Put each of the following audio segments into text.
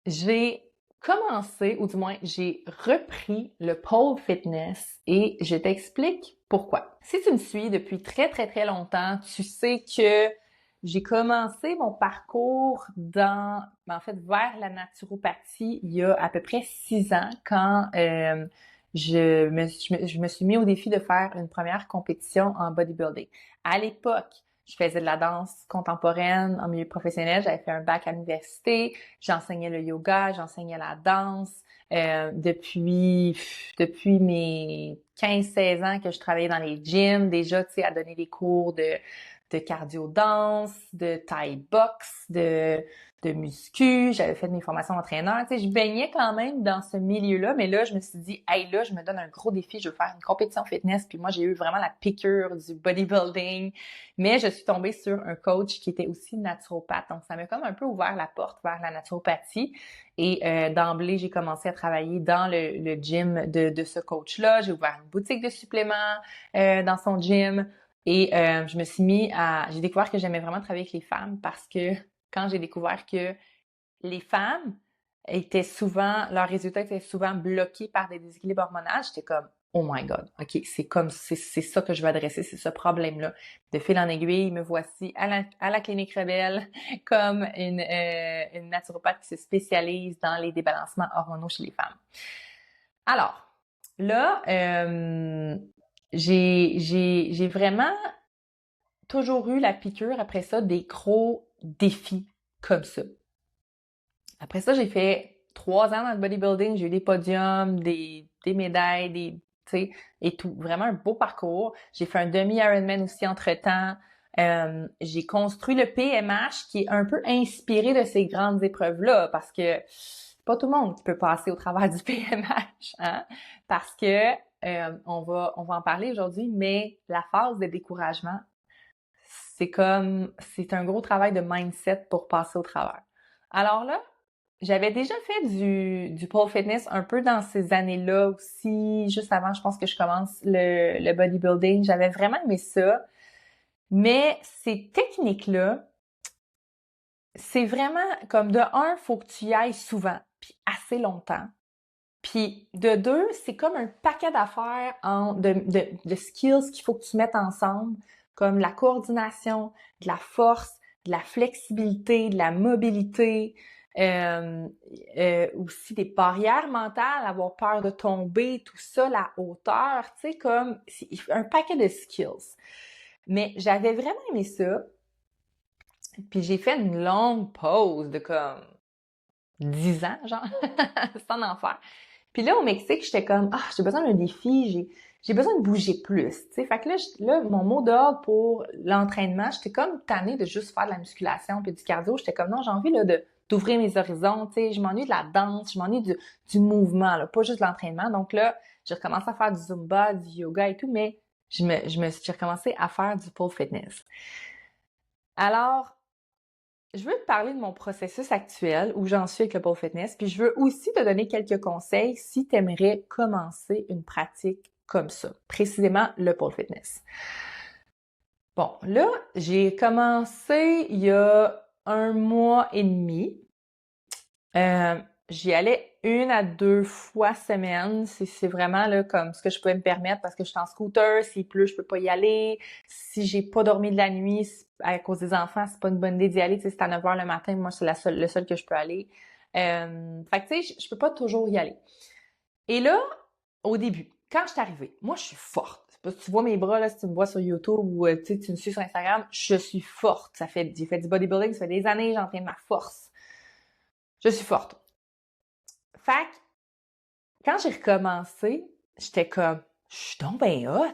J'ai commencé, ou du moins j'ai repris le pole fitness et je t'explique pourquoi. Si tu me suis depuis très très très longtemps, tu sais que j'ai commencé mon parcours en fait, vers la naturopathie il y a à peu près 6 ans quand je me suis mis au défi de faire une première compétition en bodybuilding. À l'époque, je faisais de la danse contemporaine en milieu professionnel, j'avais fait un bac à l'université, j'enseignais le yoga, j'enseignais la danse. Depuis mes 15-16 ans que je travaillais dans les gyms, déjà, tu sais, à donner des cours de cardio-danse, de Thai box, de muscu, j'avais fait mes formations d'entraîneur, tu sais, je baignais quand même dans ce milieu-là, mais là, je me suis dit, hey, là, je me donne un gros défi, je veux faire une compétition fitness, puis moi, j'ai eu vraiment la piqûre du bodybuilding, mais je suis tombée sur un coach qui était aussi naturopathe, donc ça m'a comme un peu ouvert la porte vers la naturopathie, et d'emblée, j'ai commencé à travailler dans le gym de ce coach-là, j'ai ouvert une boutique de suppléments dans son gym, et j'ai découvert que j'aimais vraiment travailler avec les femmes parce que quand j'ai découvert que les femmes leurs résultats étaient souvent bloqués par des déséquilibres hormonaux, j'étais comme, oh my God, ok, c'est ça que je veux adresser, c'est ce problème-là. De fil en aiguille, me voici à la Clinique Rebelle comme une naturopathe qui se spécialise dans les débalancements hormonaux chez les femmes. Alors, là, j'ai vraiment toujours eu la piqûre après ça des gros défis comme ça. Après ça, j'ai fait 3 ans dans le bodybuilding, j'ai eu des podiums, des médailles, tu sais, et tout. Vraiment un beau parcours. J'ai fait un demi-Ironman aussi entre-temps. J'ai construit le PMH qui est un peu inspiré de ces grandes épreuves-là parce que c'est pas tout le monde qui peut passer au travers du PMH, hein? Parce que on va en parler aujourd'hui, mais la phase de découragement, c'est un gros travail de mindset pour passer au travers. Alors là, j'avais déjà fait du pole fitness un peu dans ces années-là aussi, juste avant, je pense que je commence le bodybuilding. J'avais vraiment aimé ça. Mais ces techniques-là, c'est vraiment comme de un, faut que tu y ailles souvent, puis assez longtemps. Puis de deux, c'est comme un paquet d'affaires de skills qu'il faut que tu mettes ensemble, comme la coordination, de la force, de la flexibilité, de la mobilité, euh, aussi des barrières mentales, avoir peur de tomber, tout ça, la hauteur, tu sais, comme c'est un paquet de skills. Mais j'avais vraiment aimé ça, puis j'ai fait une longue pause de comme 10 ans, genre, sans en faire. Puis là, au Mexique, j'étais comme, ah, j'ai besoin d'un défi, j'ai besoin de bouger plus, tu sais. Fait que là, mon mot d'ordre pour l'entraînement, j'étais comme tannée de juste faire de la musculation puis du cardio. J'étais comme, non, j'ai envie, là, d'ouvrir mes horizons, tu sais. Je m'ennuie de la danse, je m'ennuie du mouvement, là, pas juste de l'entraînement. Donc là, j'ai recommencé à faire du Zumba, du yoga et tout, mais j'ai recommencé à faire du pole fitness. Alors, je veux te parler de mon processus actuel, où j'en suis avec le pole fitness, puis je veux aussi te donner quelques conseils si tu aimerais commencer une pratique comme ça, précisément le pole fitness. Bon, là, j'ai commencé il y a 1 mois et demi. J'y allais 1 à 2 fois semaine. C'est vraiment là comme ce que je pouvais me permettre parce que je suis en scooter. S'il pleut, je peux pas y aller. Si j'ai pas dormi de la nuit à cause des enfants, c'est pas une bonne idée d'y aller. Tu sais, c'est à 9 h le matin. Moi, c'est le seul que je peux aller. Fait que tu sais, je peux pas toujours y aller. Et là, au début, quand je suis arrivée, moi, je suis forte. Parce que tu vois mes bras, là, si tu me vois sur YouTube ou tu me suis sur Instagram, je suis forte. J'ai fait du bodybuilding, ça fait des années, j'entraîne ma force. Je suis forte. Fait que, quand j'ai recommencé, j'étais comme, je suis donc ben hot!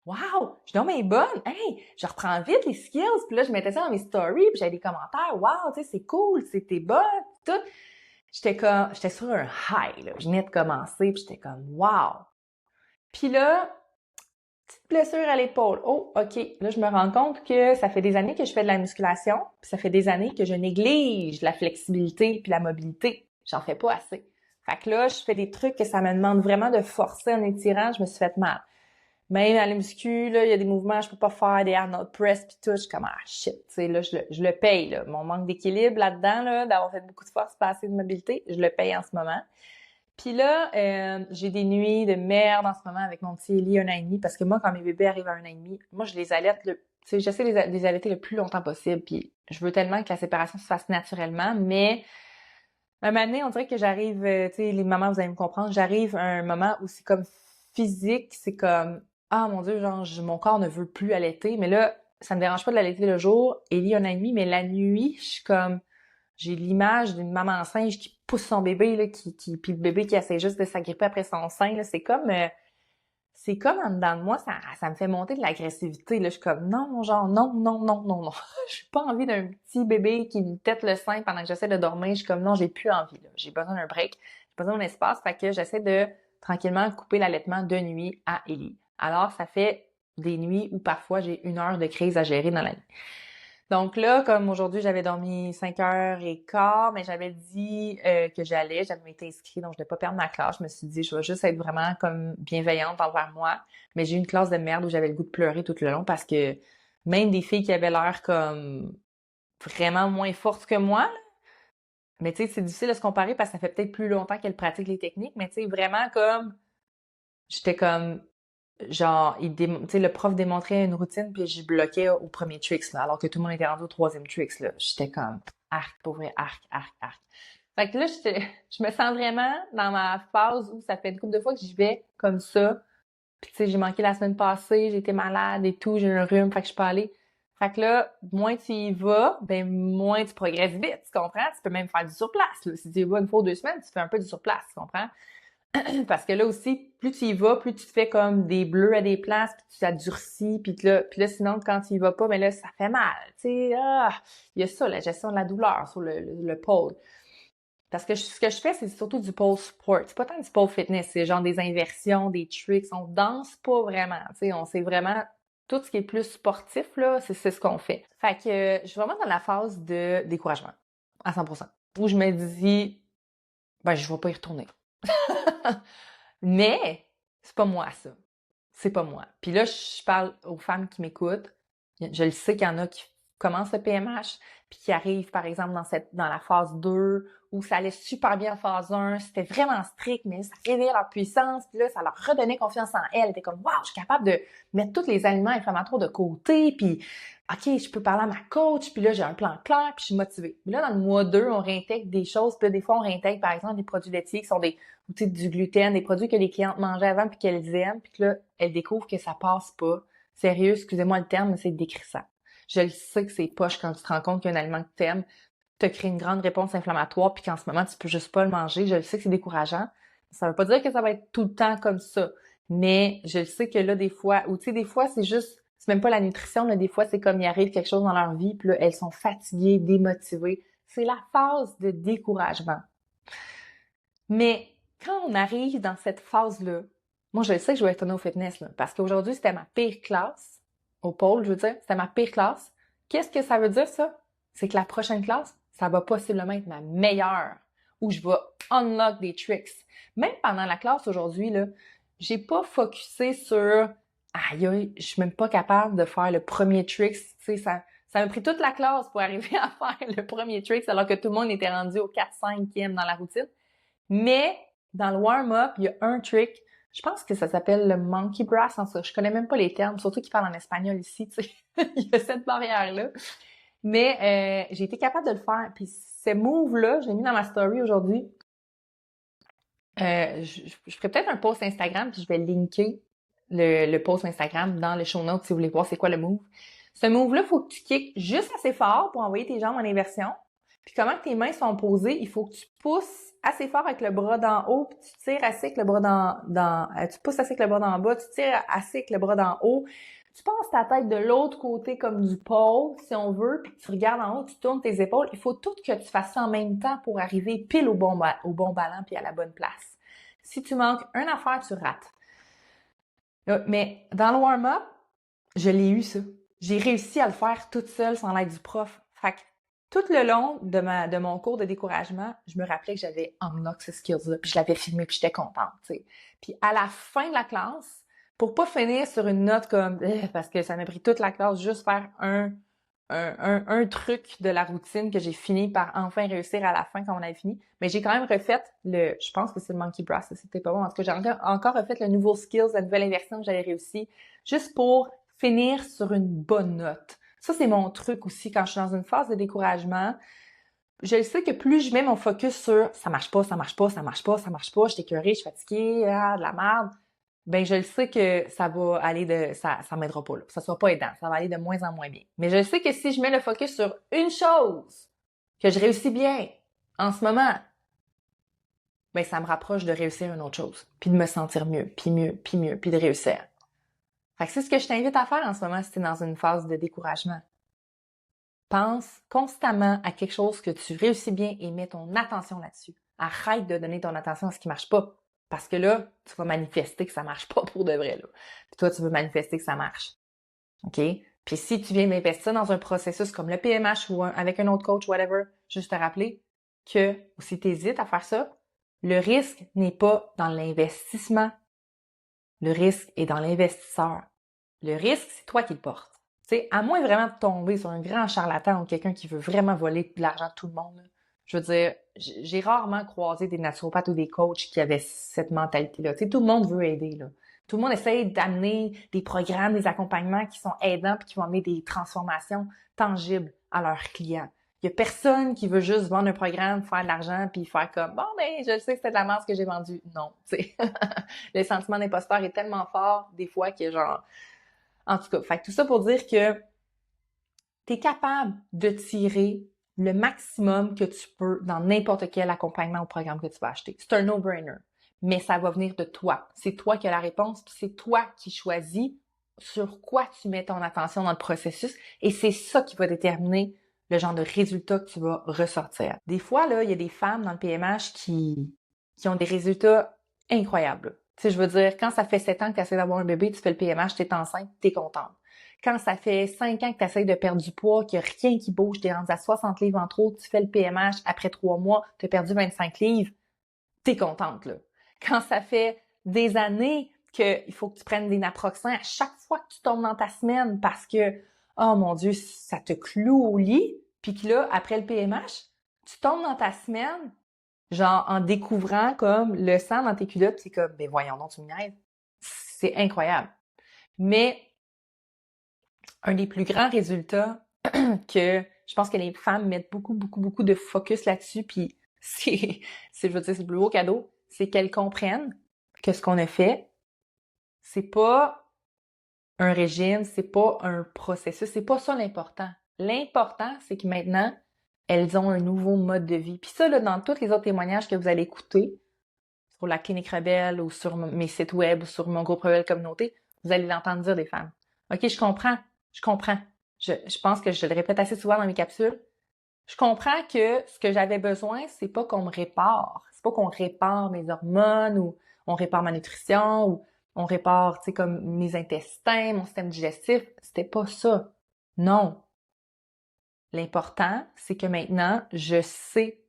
Wow! Je suis donc ben bonne! Hey! Je reprends vite les skills! Puis là, je mettais ça dans mes stories, puis j'avais des commentaires. Wow! Tu sais, c'est cool! T'es bonne! Tout! J'étais sur un high, là. Je venais de commencer, puis j'étais comme, wow! Puis là, petite blessure à l'épaule. Oh, OK. Là, je me rends compte que ça fait des années que je fais de la musculation, puis ça fait des années que je néglige la flexibilité puis la mobilité. J'en fais pas assez. Fait que là, je fais des trucs que ça me demande vraiment de forcer en étirant, je me suis fait mal. Même à la muscu, là, il y a des mouvements que je peux pas faire, des Arnold Press pis tout. Je suis comme, ah, shit, tu sais, là, je le paye, là. Mon manque d'équilibre là-dedans, là, d'avoir fait beaucoup de force, pas assez de mobilité, je le paye en ce moment. Puis là, j'ai des nuits de merde en ce moment avec mon petit Ellie 1 an et demi, parce que moi, quand mes bébés arrivent à 1 an et demi, moi, je les allaite tu sais, j'essaie de les allaiter le plus longtemps possible, puis je veux tellement que la séparation se fasse naturellement, mais un moment donné, on dirait que j'arrive, tu sais, les mamans, vous allez me comprendre, j'arrive à un moment où c'est comme physique, c'est comme, ah mon Dieu, genre, mon corps ne veut plus allaiter, mais là, ça me dérange pas de l'allaiter le jour, Ellie 1 an et demi, mais la nuit, je suis comme, j'ai l'image d'une maman singe qui pousse son bébé, là, puis le bébé qui essaie juste de s'agripper après son sein, là, c'est comme en dedans de moi, ça me fait monter de l'agressivité, là, je suis comme, non, genre, non, non, non, non, non, j'ai pas envie d'un petit bébé qui me tète le sein pendant que j'essaie de dormir, je suis comme, non, j'ai plus envie, là, j'ai besoin d'un break, j'ai besoin d'un espace, fait que j'essaie de, tranquillement, couper l'allaitement de nuit à Ellie. Alors, ça fait des nuits où parfois j'ai 1 heure de crise à gérer dans la nuit. Donc là, comme aujourd'hui, j'avais dormi 5h15, mais j'avais dit que j'avais été inscrite, donc je ne devais pas perdre ma classe. Je me suis dit, je vais juste être vraiment comme bienveillante envers moi. Mais j'ai eu une classe de merde où j'avais le goût de pleurer tout le long parce que même des filles qui avaient l'air comme vraiment moins fortes que moi, là, mais tu sais, c'est difficile de se comparer parce que ça fait peut-être plus longtemps qu'elles pratiquent les techniques, mais tu sais, vraiment comme, j'étais comme, genre, tu sais, le prof démontrait une routine, puis je bloquais au premier tricks, là, alors que tout le monde était rendu au troisième tricks, là. J'étais comme, arc, pour vrai, arc, arc, arc. Fait que là, je me sens vraiment dans ma phase où ça fait une couple de fois que j'y vais comme ça. Puis tu sais, j'ai manqué la semaine passée, j'ai été malade et tout, j'ai eu un rhume, fait que je suis pas allée. Fait que là, moins tu y vas, ben moins tu progresses vite, tu comprends? Tu peux même faire du surplace, là. Si tu y vas 1 fois ou 2 semaines, tu fais un peu du surplace, tu comprends? Parce que là aussi, plus tu y vas, plus tu te fais comme des bleus à des places, puis tu t'adurcis, puis là sinon, quand tu y vas pas, mais là, ça fait mal, tu sais, il y a ça, la gestion de la douleur sur le pole. Parce que ce que je fais, c'est surtout du pole sport. C'est pas tant du pole fitness, c'est genre des inversions, des tricks, on danse pas vraiment, tu sais, on sait vraiment tout ce qui est plus sportif, là, c'est ce qu'on fait. Fait que je suis vraiment dans la phase de découragement, à 100%, où je me dis, ben, je vais pas y retourner. Mais c'est pas moi, ça. C'est pas moi. Puis là, je parle aux femmes qui m'écoutent. Je le sais qu'il y en a qui commencent le PMH, puis qui arrivent, par exemple, dans la phase 2, où ça allait super bien en phase 1, c'était vraiment strict, mais ça réveillait leur puissance, puis là, ça leur redonnait confiance en elles. Elles étaient comme, waouh, je suis capable de mettre tous les aliments inflammatoires de côté, puis OK, je peux parler à ma coach, puis là, j'ai un plan clair, puis je suis motivée. Puis là, dans le mois 2, on réintègre des choses, puis là, des fois, on réintègre, par exemple, des produits laitiers qui sont ou tu sais, du gluten, des produits que les clientes mangeaient avant puis qu'elles aiment, puis que là, elles découvrent que ça passe pas. Sérieux, excusez-moi le terme, mais c'est décrissant. Je le sais que c'est poche quand tu te rends compte qu'un aliment que t'aimes te crée une grande réponse inflammatoire puis qu'en ce moment, tu peux juste pas le manger. Je le sais que c'est décourageant. Ça veut pas dire que ça va être tout le temps comme ça. Mais je le sais que là, des fois, ou tu sais, des fois, c'est même pas la nutrition, là, des fois, c'est comme il arrive quelque chose dans leur vie puis là, elles sont fatiguées, démotivées. C'est la phase de découragement. Mais quand on arrive dans cette phase-là, moi, je sais que je vais retourner au fitness, là, parce qu'aujourd'hui, c'était ma pire classe, au pôle, je veux dire, c'était ma pire classe. Qu'est-ce que ça veut dire, ça? C'est que la prochaine classe, ça va possiblement être ma meilleure, où je vais unlock des tricks. Même pendant la classe aujourd'hui, là, j'ai pas focusé sur aïe, aïe, je suis même pas capable de faire le premier trick, tu sais, ça m'a pris toute la classe pour arriver à faire le premier trick, alors que tout le monde était rendu au 4-5e dans la routine. Mais dans le warm-up, il y a un trick, je pense que ça s'appelle le monkey brass en ça. Je connais même pas les termes, surtout qu'ils parlent en espagnol ici, tu sais. Il y a cette barrière-là. Mais j'ai été capable de le faire. Puis ce move-là, je l'ai mis dans ma story aujourd'hui. Je ferai peut-être un post Instagram, puis je vais linker le post Instagram dans le show notes si vous voulez voir c'est quoi le move. Ce move-là, il faut que tu kicks juste assez fort pour envoyer tes jambes en inversion. Puis comment que tes mains sont posées, il faut que tu pousses assez fort avec le bras d'en haut, puis tu tires assez avec le bras tu pousses assez avec le bras d'en bas, tu tires assez avec le bras d'en haut. Tu passes ta tête de l'autre côté comme du pôle, si on veut, puis tu regardes en haut, tu tournes tes épaules. Il faut tout que tu fasses ça en même temps pour arriver pile au bon ballon puis à la bonne place. Si tu manques une affaire, tu rates. Mais dans le warm-up, je l'ai eu ça. J'ai réussi à le faire toute seule sans l'aide du prof. Fait que tout le long de mon cours de découragement, je me rappelais que j'avais unlock ce skills-là, puis je l'avais filmé, puis j'étais contente, tu sais. Puis à la fin de la classe, pour pas finir sur une note comme parce que ça m'a pris toute la classe juste faire un truc de la routine que j'ai fini par enfin réussir à la fin quand on avait fini. Mais j'ai quand même refait je pense que c'est le Monkey Brass, c'était pas bon. En tout cas, j'ai encore refait le nouveau skills, la nouvelle inversion que j'avais réussi, juste pour finir sur une bonne note. Ça, c'est mon truc aussi quand je suis dans une phase de découragement. Je sais que plus je mets mon focus sur ça marche pas, ça marche pas, ça marche pas, ça marche pas, je suis écœurée, je suis fatiguée, de la merde, ben je le sais que ça va aller ça m'aidera pas là, ça sera pas aidant, ça va aller de moins en moins bien. Mais je sais que si je mets le focus sur une chose que je réussis bien en ce moment, ben ça me rapproche de réussir une autre chose, puis de me sentir mieux, puis mieux, puis mieux, puis de réussir. Fait que c'est ce que je t'invite à faire en ce moment si t'es dans une phase de découragement. Pense constamment à quelque chose que tu réussis bien et mets ton attention là-dessus. Arrête de donner ton attention à ce qui marche pas. Parce que là, tu vas manifester que ça marche pas pour de vrai, là. Puis toi, tu veux manifester que ça marche. OK? Puis si tu viens d'investir dans un processus comme le PMH ou avec un autre coach, whatever, juste te rappeler que, ou si tu hésites à faire ça, le risque n'est pas dans l'investissement. Le risque est dans l'investisseur. Le risque, c'est toi qui le portes. Tu sais, à moins vraiment de tomber sur un grand charlatan ou quelqu'un qui veut vraiment voler de l'argent de tout le monde, là. Je veux dire, j'ai rarement croisé des naturopathes ou des coachs qui avaient cette mentalité-là. Tu sais, tout le monde veut aider, là. Tout le monde essaye d'amener des programmes, des accompagnements qui sont aidants puis qui vont amener des transformations tangibles à leurs clients. Il y a personne qui veut juste vendre un programme, faire de l'argent puis faire comme bon ben je sais que c'était de la masse que j'ai vendue. Non, tu sais. Le sentiment d'imposteur est tellement fort des fois que genre en tout cas, fait que tout ça pour dire que t'es capable de tirer le maximum que tu peux dans n'importe quel accompagnement ou programme que tu vas acheter. C'est un no-brainer. Mais ça va venir de toi. C'est toi qui as la réponse, puis c'est toi qui choisis sur quoi tu mets ton attention dans le processus et c'est ça qui va déterminer le genre de résultat que tu vas ressortir. Des fois, là, il y a des femmes dans le PMH qui ont des résultats incroyables. Tu sais, je veux dire, quand ça fait 7 ans que tu essaies d'avoir un bébé, tu fais le PMH, t'es enceinte, t'es contente. Quand ça fait 5 ans que tu essaies de perdre du poids, qu'il n'y a rien qui bouge, t'es rendu à 60 livres en trop, tu fais le PMH, après 3 mois, tu as perdu 25 livres, t'es contente, là. Quand ça fait des années qu'il faut que tu prennes des naproxen à chaque fois que tu tombes dans ta semaine parce que, oh mon Dieu, ça te cloue au lit, puis que là, après le PMH, tu tombes dans ta semaine, genre en découvrant comme le sang dans tes culottes, c'est comme, ben voyons donc, tu me niaises. C'est incroyable. Mais un des plus grands résultats que je pense que les femmes mettent beaucoup de focus là-dessus, puis je veux dire, c'est le plus beau cadeau, c'est qu'elles comprennent que ce qu'on a fait, c'est pas un régime, c'est pas un processus, c'est pas ça l'important. L'important, c'est que maintenant, elles ont un nouveau mode de vie. Puis ça, là, dans tous les autres témoignages que vous allez écouter, sur la Clinique Rebelle ou sur mes sites web ou sur mon groupe Rebelle Communauté, vous allez l'entendre dire des femmes. OK, je comprends. Je pense que je le répète assez souvent dans mes capsules. Je comprends que ce que j'avais besoin, c'est pas qu'on me répare. C'est pas qu'on répare mes hormones ou on répare ma nutrition ou on répare, tu sais, comme mes intestins, mon système digestif. C'était pas ça. Non. L'important, c'est que maintenant, je sais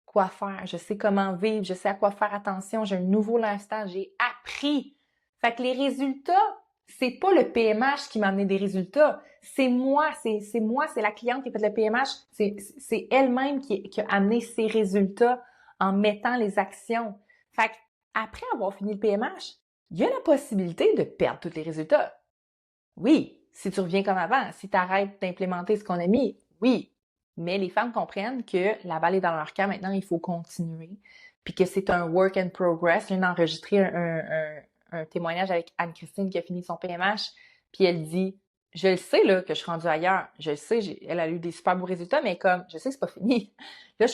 quoi faire, je sais comment vivre, je sais à quoi faire attention, j'ai un nouveau lifestyle, j'ai appris. Fait que les résultats, c'est pas le PMH qui m'a amené des résultats, c'est moi, c'est la cliente qui a fait le PMH, c'est elle-même qui a amené ses résultats en mettant les actions. Fait que après avoir fini le PMH, il y a la possibilité de perdre tous les résultats. Oui, si tu reviens comme avant, si tu arrêtes d'implémenter ce qu'on a mis, oui. Mais les femmes comprennent que la balle est dans leur camp maintenant, il faut continuer. Puis que c'est un work in progress. Je viens d'enregistrer un témoignage avec Anne-Christine qui a fini son PMH. Puis elle dit, je le sais là que je suis rendue ailleurs. Je le sais, elle a eu des super beaux résultats, mais comme, je sais que c'est pas fini. Là,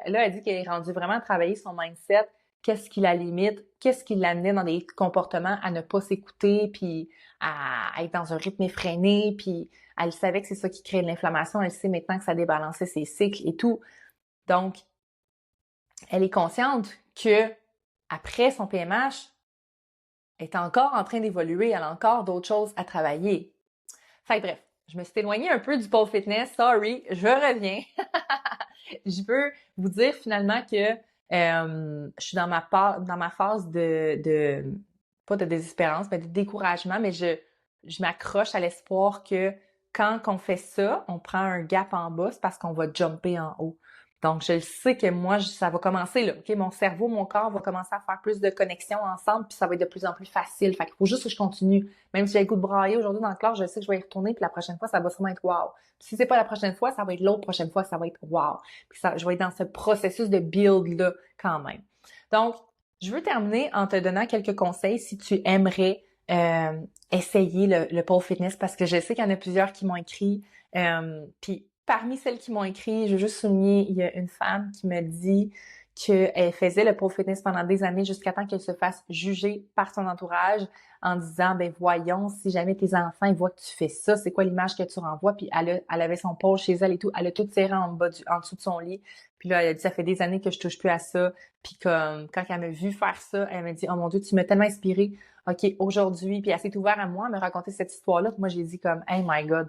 elle dit qu'elle est rendue vraiment à travailler son mindset. Qu'est-ce qui la limite? Qu'est-ce qui l'amenait dans des comportements à ne pas s'écouter, puis à être dans un rythme effréné, puis elle savait que c'est ça qui crée de l'inflammation, elle sait maintenant que ça débalançait ses cycles et tout. Donc, elle est consciente que après son PMH, elle est encore en train d'évoluer, elle a encore d'autres choses à travailler. Fait que bref, je me suis éloignée un peu du pole fitness, sorry, je reviens. Je veux vous dire finalement que je suis dans ma phase de pas de désespérance, mais de découragement, mais je m'accroche à l'espoir que quand on fait ça, on prend un gap en bas, c'est parce qu'on va jumper en haut. Donc, je le sais que moi, ça va commencer là. OK, mon cerveau, mon corps va commencer à faire plus de connexions ensemble, puis ça va être de plus en plus facile. Fait qu'il faut juste que je continue. Même si j'ai le goût de brailler aujourd'hui dans le classe, je sais que je vais y retourner, puis la prochaine fois, ça va sûrement être wow. Puis si c'est pas la prochaine fois, ça va être l'autre prochaine fois, ça va être wow. Puis ça, je vais être dans ce processus de build-là quand même. Donc, je veux terminer en te donnant quelques conseils si tu aimerais essayer le pole fitness parce que je sais qu'il y en a plusieurs qui m'ont écrit. Puis parmi celles qui m'ont écrit, je veux juste souligner, il y a une femme qui me dit qu'elle faisait le pole fitness pendant des années jusqu'à temps qu'elle se fasse juger par son entourage en disant, ben voyons, si jamais tes enfants ils voient que tu fais ça, c'est quoi l'image que tu renvoies? Puis elle avait son pole chez elle et tout, elle a tout serré en dessous de son lit. Puis là, elle a dit, ça fait des années que je touche plus à ça. Puis comme quand elle m'a vu faire ça, elle m'a dit, oh mon Dieu, tu m'as tellement inspirée. OK, aujourd'hui, puis elle s'est ouverte à moi à me raconter cette histoire-là. Puis moi, j'ai dit comme, hey my God,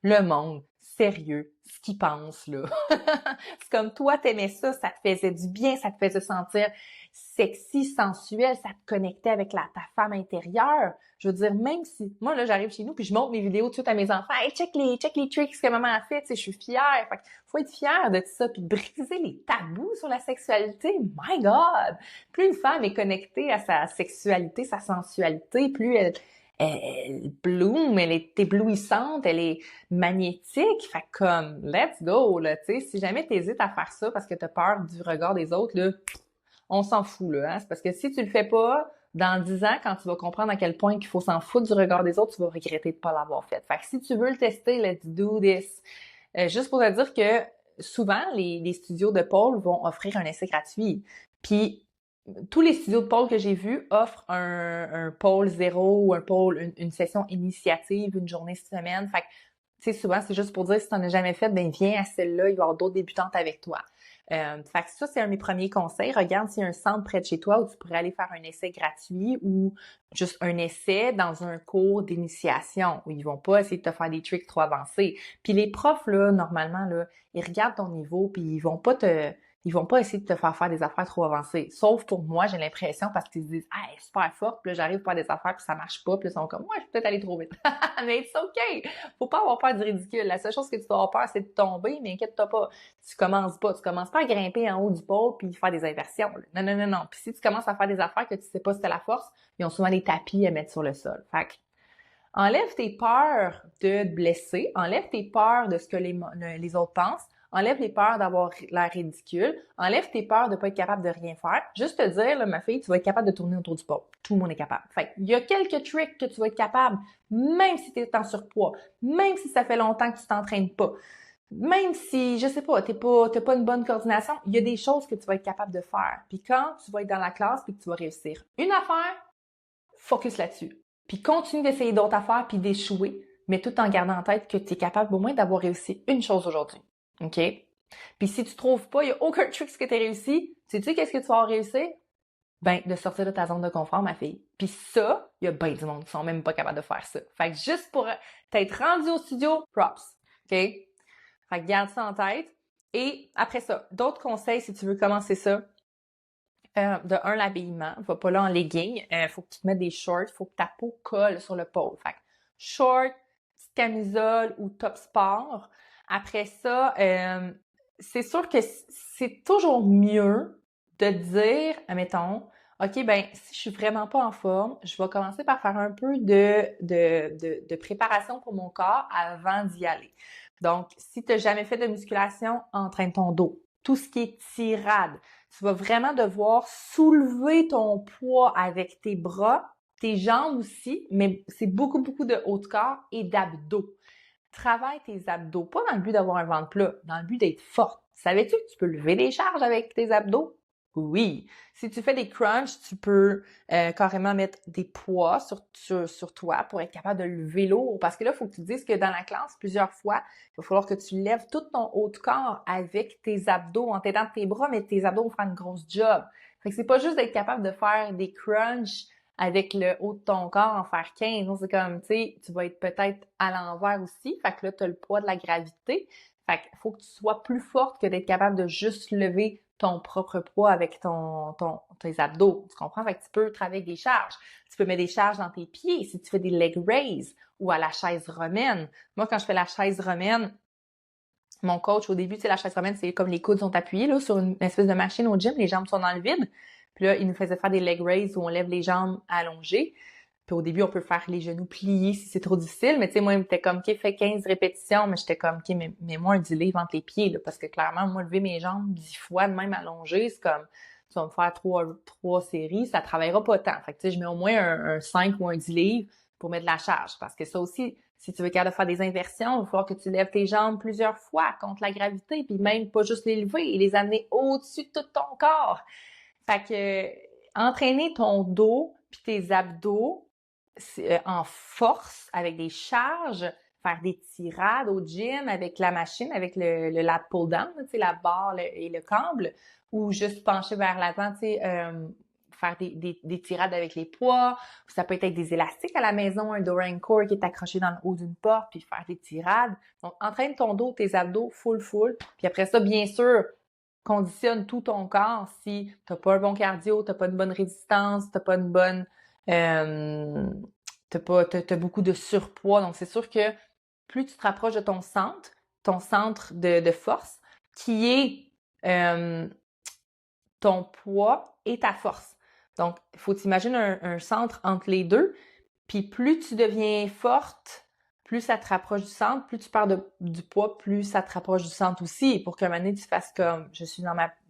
le monde, sérieux, ce qu'ils pensent, là. C'est comme toi, t'aimais ça, ça te faisait du bien, ça te faisait sentir sexy, sensuel, ça te connectait avec ta femme intérieure. Je veux dire, même si, moi, là, j'arrive chez nous puis je montre mes vidéos tout de suite à mes enfants. Hey, check les tricks que maman a fait, tu sais, je suis fière. Fait que faut être fière de tout ça puis briser les tabous sur la sexualité. My God! Plus une femme est connectée à sa sexualité, sa sensualité, plus elle bloom, elle est éblouissante, elle est magnétique. Fait comme, let's go, là, tu sais. Si jamais t'hésites à faire ça parce que t'as peur du regard des autres, là, on s'en fout, là, hein. C'est parce que si tu le fais pas, dans 10 ans, quand tu vas comprendre à quel point qu'il faut s'en foutre du regard des autres, tu vas regretter de pas l'avoir fait. Fait que si tu veux le tester, let's do this. Juste pour te dire que souvent, les studios de pole vont offrir un essai gratuit. Puis, tous les studios de pole que j'ai vus offrent un pole zéro ou un pole, une session initiative, une journée semaine. Fait que, tu sais, souvent, c'est juste pour dire, si t'en as jamais fait, ben viens à celle-là, il va y avoir d'autres débutantes avec toi. Fait que ça, c'est un de mes premiers conseils. Regarde s'il y a un centre près de chez toi où tu pourrais aller faire un essai gratuit ou juste un essai dans un cours d'initiation où ils vont pas essayer de te faire des tricks trop avancés. Puis les profs, là, normalement, là, ils regardent ton niveau puis ils vont pas essayer de te faire des affaires trop avancées. Sauf pour moi, j'ai l'impression parce qu'ils se disent, ah, elle est super forte, puis là, j'arrive à faire des affaires puis ça marche pas, puis ils sont comme, ouais, je vais peut-être aller trop vite. Mais it's OK! Faut pas avoir peur du ridicule. La seule chose que tu dois avoir peur, c'est de tomber, mais inquiète-toi pas. Tu commences pas à grimper en haut du pôle puis faire des inversions. Là. Non, non, non, non. Puis si tu commences à faire des affaires que tu sais pas si t'as la force, ils ont souvent des tapis à mettre sur le sol. Fait que, enlève tes peurs de te blesser, enlève tes peurs de ce que les autres pensent, enlève les peurs d'avoir l'air ridicule, enlève tes peurs de pas être capable de rien faire. Juste te dire, là, ma fille, tu vas être capable de tourner autour du pot. Tout le monde est capable. Fait il y a quelques tricks que tu vas être capable, même si tu es en surpoids, même si ça fait longtemps que tu t'entraînes pas, même si, je sais pas, t'as pas une bonne coordination, il y a des choses que tu vas être capable de faire. Puis quand tu vas être dans la classe puis que tu vas réussir une affaire, focus là-dessus. Puis continue d'essayer d'autres affaires puis d'échouer, mais tout en gardant en tête que tu es capable au moins d'avoir réussi une chose aujourd'hui. OK? Puis si tu trouves pas, il y a aucun trick que tu as réussi, sais-tu qu'est-ce que tu vas réussir? Ben, de sortir de ta zone de confort, ma fille. Puis ça, il y a bien du monde qui sont même pas capables de faire ça. Fait que juste pour t'être rendu au studio, props. OK? Fait que garde ça en tête. Et après ça, d'autres conseils si tu veux commencer ça. De un, l'habillement. Va pas là en legging. Faut que tu te mettes des shorts. Faut que ta peau colle sur le pôle. Fait que short, petite camisole ou top sport. Après ça, c'est sûr que c'est toujours mieux de dire, admettons, OK, ben si je suis vraiment pas en forme, je vais commencer par faire un peu de préparation pour mon corps avant d'y aller. Donc, si tu n'as jamais fait de musculation, entraîne ton dos. Tout ce qui est tirade. Tu vas vraiment devoir soulever ton poids avec tes bras, tes jambes aussi, mais c'est beaucoup, beaucoup de haut de corps et d'abdos. Travaille tes abdos, pas dans le but d'avoir un ventre plat, dans le but d'être forte. Savais-tu que tu peux lever des charges avec tes abdos? Oui. Si tu fais des crunchs, tu peux carrément mettre des poids sur toi pour être capable de lever lourd. Parce que là, il faut que tu dises que dans la classe, plusieurs fois, il va falloir que tu lèves tout ton haut de corps avec tes abdos en t'aidant de tes bras, mais tes abdos vont faire une grosse job. Fait que c'est pas juste d'être capable de faire des crunchs avec le haut de ton corps en faire 15. Non, c'est comme, tu sais, tu vas être peut-être à l'envers aussi. Fait que là, tu as le poids de la gravité. Fait qu'il faut que tu sois plus forte que d'être capable de juste lever ton propre poids avec tes abdos. Tu comprends? Fait que tu peux travailler avec des charges. Tu peux mettre des charges dans tes pieds si tu fais des leg raises ou à la chaise romaine. Moi, quand je fais la chaise romaine, mon coach, au début, tu sais, la chaise romaine, c'est comme les coudes sont appuyés là sur une espèce de machine au gym, les jambes sont dans le vide. Puis là, il nous faisait faire des leg raises où on lève les jambes allongées. Puis au début, on peut faire les genoux pliés si c'est trop difficile. Mais tu sais, moi, il était comme, OK, fais 15 répétitions. Mais j'étais comme, OK, mets-moi un delay entre les pieds, là. Parce que clairement, moi, lever mes jambes 10 fois de même allongées, c'est comme, tu vas me faire trois séries, ça travaillera pas tant. Fait que tu sais, je mets au moins un 5 ou un 10 livres pour mettre de la charge. Parce que ça aussi, si tu veux capable de faire des inversions, il va falloir que tu lèves tes jambes plusieurs fois contre la gravité, puis même pas juste les lever et les amener au-dessus de tout ton corps. Fait que entraîner ton dos puis tes abdos en force avec des charges, faire des tirades au gym avec la machine, avec le lat pull down, tu sais, la barre et le câble, ou juste pencher vers l'avant, tu sais, faire des tirades avec les poids. Ça peut être avec des élastiques à la maison, un Doran core qui est accroché dans le haut d'une porte, puis faire des tirades. Donc, entraîne ton dos, tes abdos, full. Puis après ça, bien sûr, conditionne tout ton corps si t'as pas un bon cardio, t'as pas une bonne résistance, t'as pas une bonne... t'as beaucoup de surpoids. Donc, c'est sûr que plus tu te rapproches de ton centre de force, qui est ton poids et ta force. Donc, il faut t'imaginer un centre entre les deux. Puis plus tu deviens forte, plus ça te rapproche du centre, plus tu perds du poids, plus ça te rapproche du centre aussi. Pour qu'à un moment donné, tu fasses comme, je suis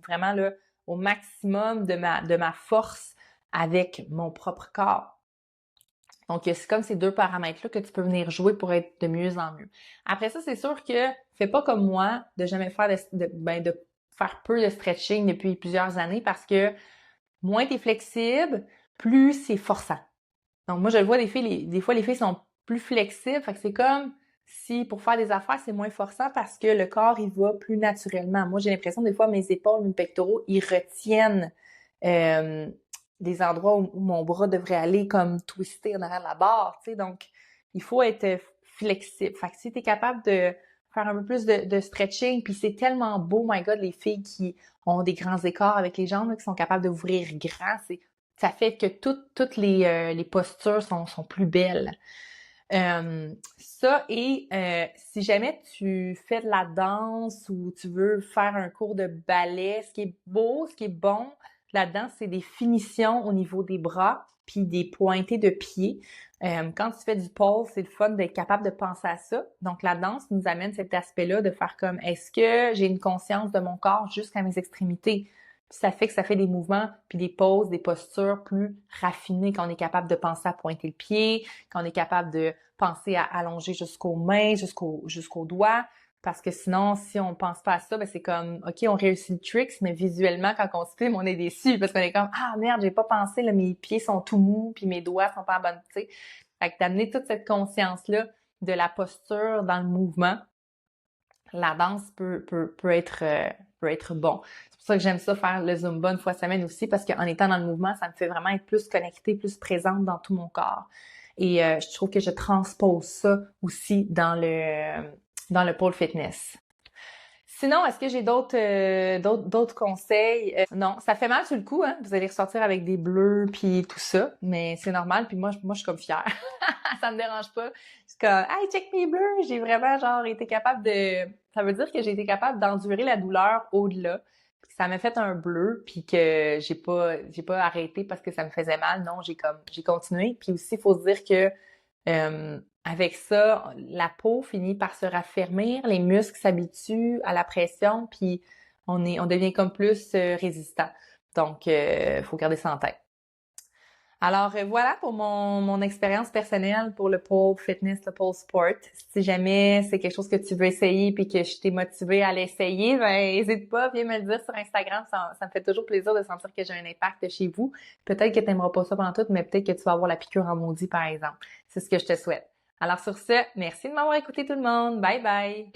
vraiment là, au maximum de ma force avec mon propre corps. Donc, c'est comme ces deux paramètres-là que tu peux venir jouer pour être de mieux en mieux. Après ça, c'est sûr que fais pas comme moi de jamais faire de faire peu de stretching depuis plusieurs années parce que moins t'es flexible, plus c'est forçant. Donc, moi, je le vois, des fois, les filles sont plus flexibles. Fait que c'est comme si, pour faire des affaires, c'est moins forçant parce que le corps, il va plus naturellement. Moi, j'ai l'impression, des fois, mes épaules, mes pectoraux, ils retiennent des endroits où mon bras devrait aller comme twister en arrière de la barre, tu sais. Donc, il faut être flexible. Fait que si t'es capable de faire un peu plus de stretching, puis c'est tellement beau, my God, les filles qui ont des grands écarts avec les jambes, là, qui sont capables d'ouvrir grand, ça fait que toutes les postures sont plus belles. Ça et si jamais tu fais de la danse ou tu veux faire un cours de ballet, ce qui est beau, ce qui est bon là-dedans, c'est des finitions au niveau des bras puis des pointées de pieds. Quand tu fais du pole, c'est le fun d'être capable de penser à ça. Donc la danse nous amène cet aspect-là de faire comme est-ce que j'ai une conscience de mon corps jusqu'à mes extrémités? Puis ça fait que ça fait des mouvements puis des poses, des postures plus raffinées quand on est capable de penser à pointer le pied, quand on est capable de penser à allonger jusqu'aux mains, jusqu'aux doigts. Parce que sinon, si on pense pas à ça, ben c'est comme, OK, on réussit le trick, mais visuellement, quand on se filme, on est déçu parce qu'on est comme, ah merde, j'ai pas pensé, là, mes pieds sont tout mous, puis mes doigts sont pas en bonne, tu sais. Fait que d'amener toute cette conscience-là de la posture dans le mouvement, la danse peut être bon. C'est pour ça que j'aime ça faire le Zumba une fois semaine aussi, parce qu'en étant dans le mouvement, ça me fait vraiment être plus connectée, plus présente dans tout mon corps. Et je trouve que je transpose ça aussi dans le pole fitness. Sinon, est-ce que j'ai d'autres conseils? Non, ça fait mal sur le coup, hein. Vous allez ressortir avec des bleus puis tout ça, mais c'est normal. Puis moi, je suis comme fière. Ça me dérange pas. Je suis comme, hey, check mes bleus. J'ai vraiment genre été capable de. Ça veut dire que j'ai été capable d'endurer la douleur au-delà. Puis ça m'a fait un bleu, puis que j'ai pas arrêté parce que ça me faisait mal. Non, j'ai continué. Puis aussi, il faut se dire que avec ça, la peau finit par se raffermir, les muscles s'habituent à la pression, puis on devient comme plus résistant. Donc, faut garder ça en tête. Alors voilà pour mon expérience personnelle pour le pole fitness, le pole sport. Si jamais c'est quelque chose que tu veux essayer puis que je t'ai motivée à l'essayer, ben n'hésite pas, viens me le dire sur Instagram. Ça me fait toujours plaisir de sentir que j'ai un impact chez vous. Peut-être que tu n'aimeras pas ça pendant tout, mais peut-être que tu vas avoir la piqûre en maudit, par exemple. C'est ce que je te souhaite. Alors sur ce, merci de m'avoir écouté tout le monde. Bye bye!